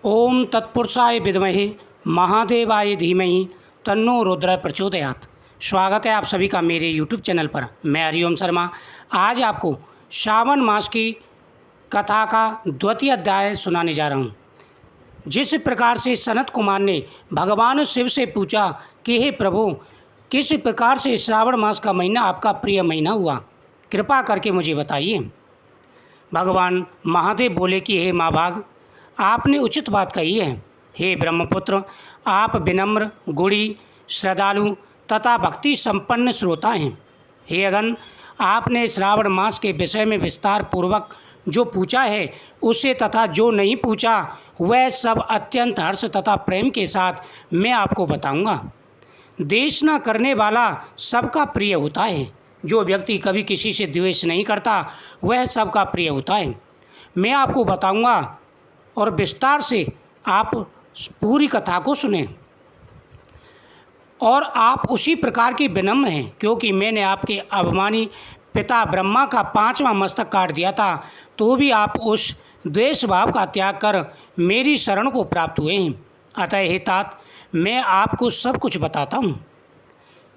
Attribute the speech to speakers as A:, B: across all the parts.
A: ओम तत्पुरुषाय विद्महे महादेवाय धीमहि तन्नो रुद्र प्रचोदयात्। स्वागत है आप सभी का मेरे यूट्यूब चैनल पर। मैं हरिओम शर्मा आज आपको श्रावण मास की कथा का द्वितीय अध्याय सुनाने जा रहा हूँ। जिस प्रकार से सनत कुमार ने भगवान शिव से पूछा कि हे प्रभु, किस प्रकार से श्रावण मास का महीना आपका प्रिय महीना हुआ, कृपा करके मुझे बताइए। भगवान महादेव बोले कि हे महाभाग, आपने उचित बात कही है। हे ब्रह्मपुत्र, आप विनम्र, गुणी, श्रद्धालु तथा भक्ति संपन्न श्रोता हैं। हे अगन, आपने श्रावण मास के विषय में विस्तार पूर्वक जो पूछा है उससे तथा जो नहीं पूछा वह सब अत्यंत हर्ष तथा प्रेम के साथ मैं आपको बताऊंगा। देशना करने वाला सबका प्रिय होता है। जो व्यक्ति कभी किसी से द्वेष नहीं करता वह सबका प्रिय होता है। मैं आपको बताऊंगा और विस्तार से आप पूरी कथा को सुनें। और आप उसी प्रकार के विनम्र हैं, क्योंकि मैंने आपके अभिमानी पिता ब्रह्मा का 5वां मस्तक काट दिया था, तो भी आप उस द्वेष भाव का त्याग कर मेरी शरण को प्राप्त हुए हैं। अतः हे तात, मैं आपको सब कुछ बताता हूँ।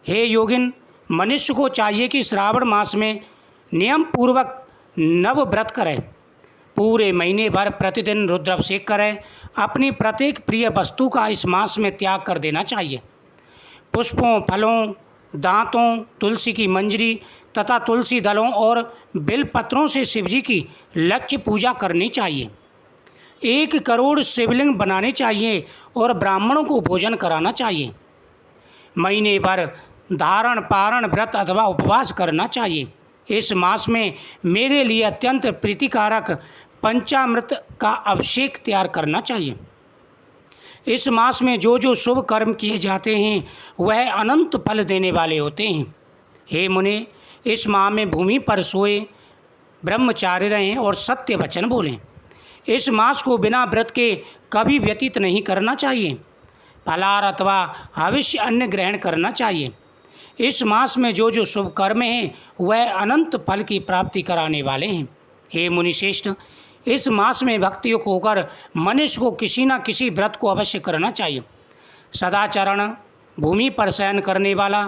A: हे योगिन, मनुष्य को चाहिए कि श्रावण मास में नियम पूर्वक नव व्रत करें, पूरे महीने भर प्रतिदिन रुद्राभिषेक करें। अपनी प्रत्येक प्रिय वस्तु का इस मास में त्याग कर देना चाहिए। पुष्पों, फलों, दांतों, तुलसी की मंजरी तथा तुलसी दलों और बिल पत्रों से शिवजी की लक्ष्य पूजा करनी चाहिए। 1 करोड़ शिवलिंग बनाने चाहिए और ब्राह्मणों को भोजन कराना चाहिए। महीने भर धारण पारण व्रत अथवा उपवास करना चाहिए। इस मास में मेरे लिए अत्यंत प्रीतिकारक पंचामृत का अभिषेक तैयार करना चाहिए। इस मास में जो जो शुभ कर्म किए जाते हैं वह अनंत फल देने वाले होते हैं। हे मुने, इस माह में भूमि पर सोए, ब्रह्मचारी रहें और सत्य वचन बोलें। इस मास को बिना व्रत के कभी व्यतीत नहीं करना चाहिए। फलाहार अथवा हविष्य अन्न ग्रहण करना चाहिए। इस मास में जो जो शुभ कर्म हैं वह अनंत फल की प्राप्ति कराने वाले हैं। हे मुनिश्रेष्ठ, इस मास में भक्तियुक्त होकर मनुष्य को किसी न किसी व्रत को अवश्य करना चाहिए। सदाचरण, भूमि पर शयन करने वाला,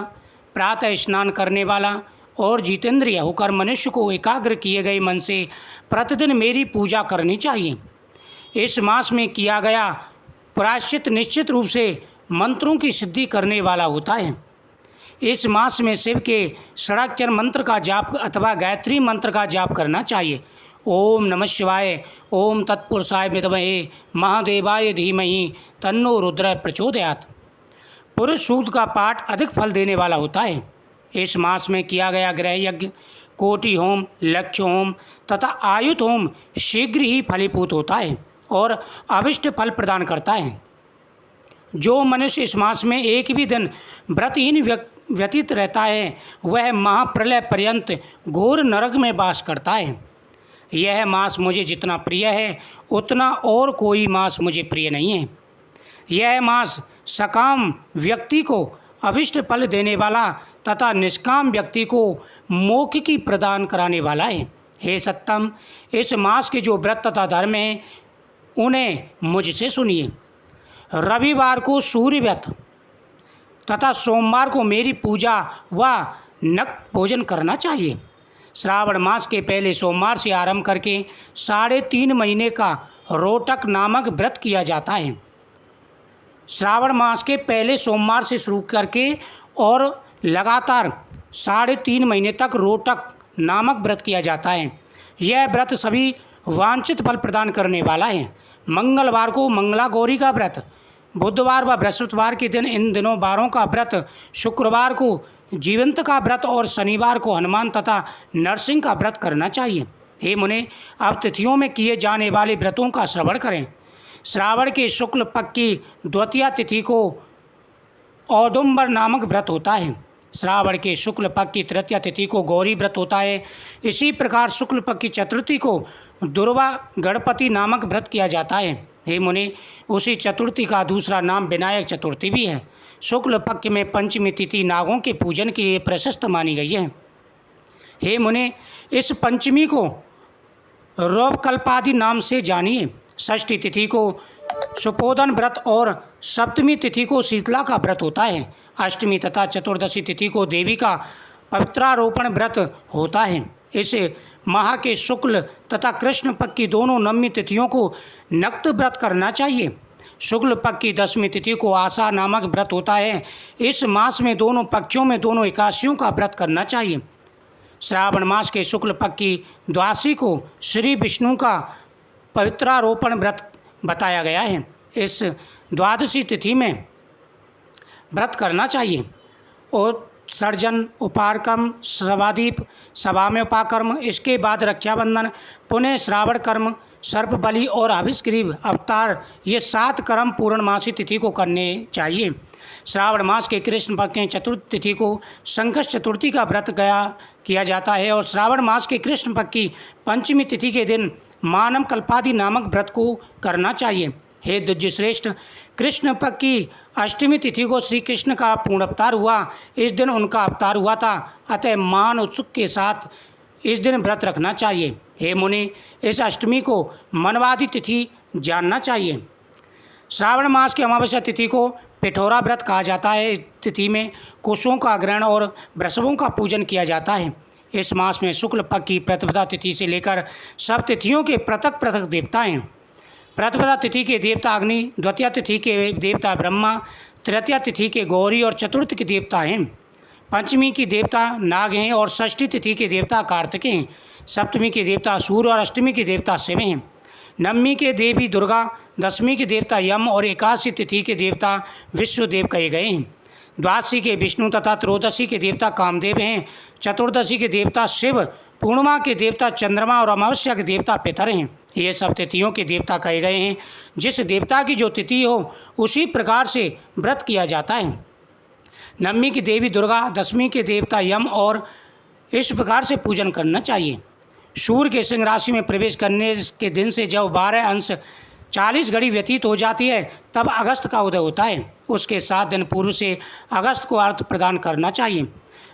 A: प्रातः स्नान करने वाला और जितेंद्रिय होकर मनुष्य को एकाग्र किए गए मन से प्रतिदिन मेरी पूजा करनी चाहिए। इस मास में किया गया प्रायश्चित निश्चित रूप से मंत्रों की सिद्धि करने वाला होता है। इस मास में शिव के षडाक्षर मंत्र का जाप अथवा गायत्री मंत्र का जाप करना चाहिए। ओम नमः शिवाय, ओम तत्पुरुषाय विद्महे महादेवाय धीमहि तन्नो रुद्र प्रचोदयात्। पुरुष सूक्त का पाठ अधिक फल देने वाला होता है। इस मास में किया गया गृह यज्ञ, कोटि होम, लक्ष्य होम तथा आयुध होम शीघ्र ही फलीभूत होता है और अभिष्ट फल प्रदान करता है। जो मनुष्य इस मास में एक भी दिन व्रतहीन व्यतीत रहता है वह महाप्रलय पर्यंत घोर नरक में वास करता है। यह मास मुझे जितना प्रिय है उतना और कोई मास मुझे प्रिय नहीं है। यह मास सकाम व्यक्ति को अभिष्ट फल देने वाला तथा निष्काम व्यक्ति को मोक्ष की प्रदान कराने वाला है। हे सत्तम, इस मास के जो व्रत तथा धर्म हैं उन्हें मुझसे सुनिए। रविवार को सूर्य व्रत तथा सोमवार को मेरी पूजा व नक भोजन करना चाहिए। श्रावण मास के पहले सोमवार से आरंभ करके 3.5 महीने का रोटक नामक व्रत किया जाता है। श्रावण मास के पहले सोमवार से शुरू करके और लगातार 3.5 महीने तक रोटक नामक व्रत किया जाता है। यह व्रत सभी वांछित फल प्रदान करने वाला है। मंगलवार को मंगला गौरी का व्रत, बुधवार व बृहस्पतिवार के दिन इन दिनों वारों का व्रत, शुक्रवार को जीवंत का व्रत और शनिवार को हनुमान तथा नरसिंह का व्रत करना चाहिए। हे मुने, अब तिथियों में किए जाने वाले व्रतों का श्रवण करें। श्रावण के शुक्ल पक्ष की द्वितीया तिथि को औदुंबर नामक व्रत होता है। श्रावण के शुक्ल पक्ष की तृतीया तिथि को गौरी व्रत होता है। इसी प्रकार शुक्ल पक्ष की चतुर्थी को दुर्वा गणपति नामक व्रत किया जाता है। हे मुने, उसी चतुर्थी का दूसरा नाम विनायक चतुर्थी भी है। शुक्ल पक्ष में पंचमी तिथि नागों के पूजन के लिए प्रशस्त मानी गई है। हे मुने, इस पंचमी को रौवकल्पादि नाम से जानिए। षष्ठी तिथि को सुपोधन व्रत और सप्तमी तिथि को शीतला का व्रत होता है। अष्टमी तथा चतुर्दशी तिथि को देवी का पवित्रारोपण व्रत होता है। इस माह के शुक्ल तथा कृष्ण पक्ष की दोनों नवमी तिथियों को नक्त व्रत करना चाहिए। शुक्ल पक्ष की 10वीं तिथि को आशा नामक व्रत होता है। इस मास में दोनों पक्षों में दोनों एकादशियों का व्रत करना चाहिए। श्रावण मास के शुक्ल पक्ष की द्वादशी को श्री विष्णु का पवित्रारोपण व्रत बताया गया है। इस द्वादशी तिथि में व्रत करना चाहिए और सर्जन, उपाकर्म, सभादीप, सभा में उपाकर्म, इसके बाद रक्षाबंधन, पुनः श्रावण कर्म, सर्प बलि और हविष्ग्रीव अवतार, ये 7 कर्म पूर्णमासी तिथि को करने चाहिए। श्रावण मास के कृष्ण पक्ष की चतुर्थ तिथि को संकष्ट चतुर्थी का व्रत किया जाता है और श्रावण मास के कृष्ण पक्ष की पंचमी तिथि के दिन मानव कल्पादि नामक व्रत को करना चाहिए। हे द्विजश्रेष्ठ, कृष्ण पक्ष की अष्टमी तिथि को श्री कृष्ण का पूर्ण अवतार हुआ। इस दिन उनका अवतार हुआ था, अतः मान उत्सुक के साथ इस दिन व्रत रखना चाहिए। हे मुनि, इस अष्टमी को मनवादी तिथि जानना चाहिए। श्रावण मास की अमावस्या तिथि को पिठोरा व्रत कहा जाता है। इस तिथि में कोशों का ग्रहण और वृषभों का पूजन किया जाता है। इस मास में शुक्ल पक्ष की प्रतिपदा तिथि से लेकर सब तिथियों के पृथक पृथक देवता हैं। प्रतिपदा तिथि के देवता अग्नि, द्वितीय तिथि के देवता ब्रह्मा, तृतीय तिथि के गौरी और चतुर्थ के देवता हैं। पंचमी की देवता नाग हैं और षष्ठी तिथि के देवता कार्तिक हैं। सप्तमी के देवता सूर्य और अष्टमी के देवता शिव हैं। नवमी के देवी दुर्गा, 10वीं के देवता यम और एकादशी तिथि के देवता विश्वदेव कहे गए हैं। द्वादशी के विष्णु तथा त्रयोदशी के देवता कामदेव हैं। चतुर्दशी के देवता शिव, पूर्णिमा के देवता चंद्रमा और अमावस्या के देवता पितर हैं। ये सब तिथियों के देवता कहे गए हैं। जिस देवता की जो तिथि हो उसी प्रकार से व्रत किया जाता है। नवमी की देवी दुर्गा, 10वीं के देवता यम और इस प्रकार से पूजन करना चाहिए। सूर्य के सिंह राशि में प्रवेश करने के दिन से जब 12 अंश 40 घड़ी व्यतीत हो जाती है तब अगस्त का उदय होता है। उसके 7 दिन पूर्व से अगस्त को अर्घ्य प्रदान करना चाहिए।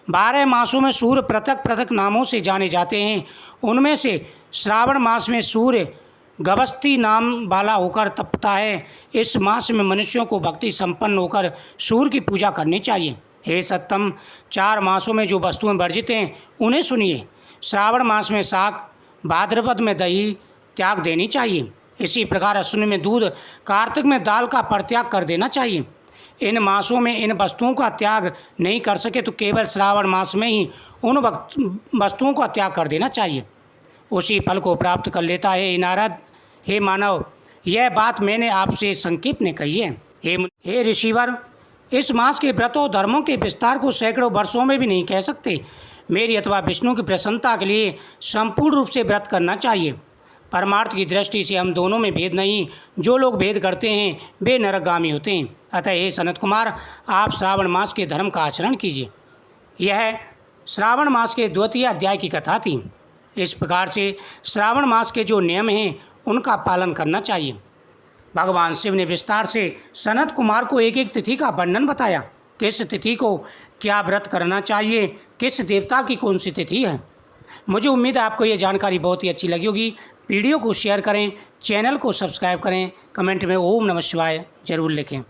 A: 12 मासों में सूर्य पृथक पृथक नामों से जाने जाते हैं। उनमें से श्रावण मास में सूर्य गवस्ती नाम वाला होकर तपता है। इस मास में मनुष्यों को भक्ति संपन्न होकर सूर्य की पूजा करनी चाहिए। हे सत्तम, 4 मासों में जो वस्तुएं वर्जित हैं उन्हें सुनिए। श्रावण मास में शाक, भाद्रपद में दही त्याग देनी चाहिए। इसी प्रकार अश्विनी में दूध, कार्तिक में दाल का परित्याग कर देना चाहिए। इन मासों में इन वस्तुओं का त्याग नहीं कर सके तो केवल श्रावण मास में ही उन वस्तुओं का त्याग कर देना चाहिए, उसी फल को प्राप्त कर लेता है। हे नारद, हे मानव, यह बात मैंने आपसे संक्षिप्त ने कही है। हे ऋषिवर, इस मास के व्रतों धर्मों के विस्तार को सैकड़ों वर्षों में भी नहीं कह सकते। मेरी अथवा विष्णु की प्रसन्नता के लिए संपूर्ण रूप से व्रत करना चाहिए। परमार्थ की दृष्टि से हम दोनों में भेद नहीं। जो लोग भेद करते हैं वे नरकगामी होते हैं। अतः हे सनत कुमार, आप श्रावण मास के धर्म का आचरण कीजिए। यह श्रावण मास के 2वें अध्याय की कथा थी। इस प्रकार से श्रावण मास के जो नियम हैं उनका पालन करना चाहिए। भगवान शिव ने विस्तार से सनत कुमार को एक एक तिथि का वर्णन बताया। किस तिथि को क्या व्रत करना चाहिए, किस देवता की कौन सी तिथि है। मुझे उम्मीद है आपको ये जानकारी बहुत ही अच्छी लगी होगी। वीडियो को शेयर करें, चैनल को सब्सक्राइब करें, कमेंट में ओम नमः शिवाय जरूर लिखें।